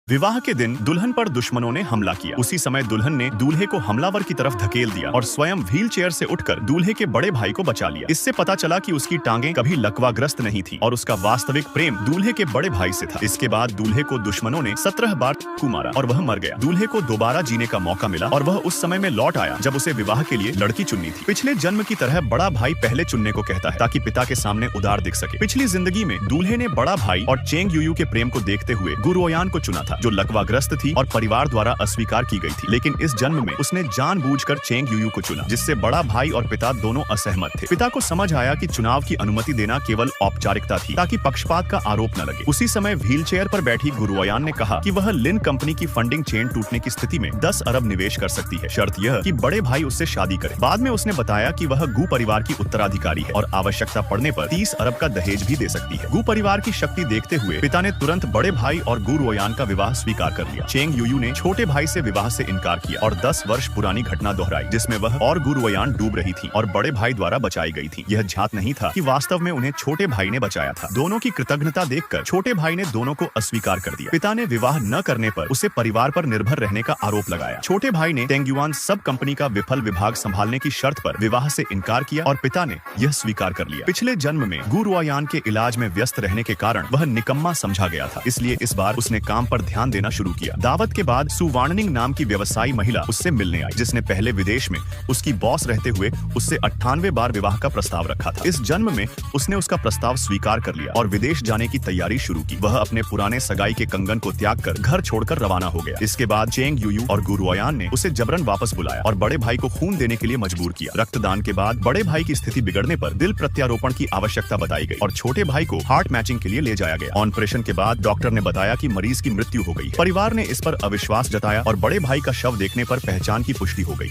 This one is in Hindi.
विवाह के दिन दुल्हन पर दुश्मनों ने हमला किया। उसी समय दुल्हन ने दूल्हे को हमलावर की तरफ धकेल दिया और स्वयं व्हील चेयर से उठकर दूल्हे के बड़े भाई को बचा लिया। इससे पता चला कि उसकी टांगें कभी लकवाग्रस्त नहीं थी और उसका वास्तविक प्रेम दूल्हे के बड़े भाई से था। इसके बाद दूल्हे को दुश्मनों ने 17 बार चाकू मारा और वह मर गया। दूल्हे को दोबारा जीने का मौका मिला और वह उस समय में लौट आया जब उसे विवाह के लिए लड़की चुननी थी। पिछले जन्म की तरह बड़ा भाई पहले चुनने को कहता है ताकि पिता के सामने उदार दिख सके। पिछली जिंदगी में दूल्हे ने बड़ा भाई और चेंग युयू के प्रेम को देखते हुए गुरुओयान को चुना था, जो लकवाग्रस्त थी और परिवार द्वारा अस्वीकार की गई थी। लेकिन इस जन्म में उसने जानबूझकर चेंग युयू को चुना, जिससे बड़ा भाई और पिता दोनों असहमत थे। पिता को समझ आया कि चुनाव की अनुमति देना केवल औपचारिकता थी ताकि पक्षपात का आरोप न लगे। उसी समय व्हील चेयर पर बैठी गुरुओयान ने कहा कि वह लिन कंपनी की फंडिंग चेन टूटने की स्थिति में 10 अरब निवेश कर सकती है, शर्त यह कि बड़े भाई उससे शादी करे। बाद में उसने बताया कि वह गु परिवार की उत्तराधिकारी है और आवश्यकता पड़ने पर 30 अरब का दहेज भी दे सकती है। गु परिवार की शक्ति देखते हुए पिता ने तुरंत बड़े भाई और गुरुओयान का विवाह स्वीकार कर लिया। चेंग युयू ने छोटे भाई से विवाह से इनकार किया और 10 वर्ष पुरानी घटना दोहराई, जिसमें वह और गुरुओयान डूब रही थी और बड़े भाई द्वारा बचाई गई थी। यह झात नहीं था कि वास्तव में उन्हें छोटे भाई ने बचाया था। दोनों की कृतज्ञता देखकर छोटे भाई ने दोनों को अस्वीकार कर दिया। पिता ने विवाह न करने पर उसे परिवार पर निर्भर रहने का आरोप लगाया। छोटे भाई ने टेंगयुआन सब कंपनी का विफल विभाग संभालने की शर्त पर विवाह से इनकार किया और पिता ने यह स्वीकार कर लिया। पिछले जन्म में गुरुओयान के इलाज में व्यस्त रहने के कारण वह निकम्मा समझा गया था, इसलिए इस बार उसने काम पर ध्यान देना शुरू किया। दावत के बाद सुवार्निंग नाम की व्यवसायी महिला उससे मिलने आई, जिसने पहले विदेश में उसकी बॉस रहते हुए उससे 98 बार विवाह का प्रस्ताव रखा था। इस जन्म में उसने उसका प्रस्ताव स्वीकार कर लिया और विदेश जाने की तैयारी शुरू की। वह अपने पुराने सगाई के कंगन को त्याग कर घर छोड़कर रवाना हो गया। इसके बाद चेंग युयू और गुरुओयान ने उसे जबरन वापस बुलाया और बड़े भाई को खून देने के लिए मजबूर किया। रक्तदान के बाद बड़े भाई की स्थिति बिगड़ने पर दिल प्रत्यारोपण की आवश्यकता बताई गई और छोटे भाई को हार्ट मैचिंग के लिए ले जाया गया। ऑपरेशन के बाद डॉक्टर ने बताया कि मरीज की मृत्यु हो गई। परिवार ने इस पर अविश्वास जताया और बड़े भाई का शव देखने पर पहचान की पुष्टि हो गई।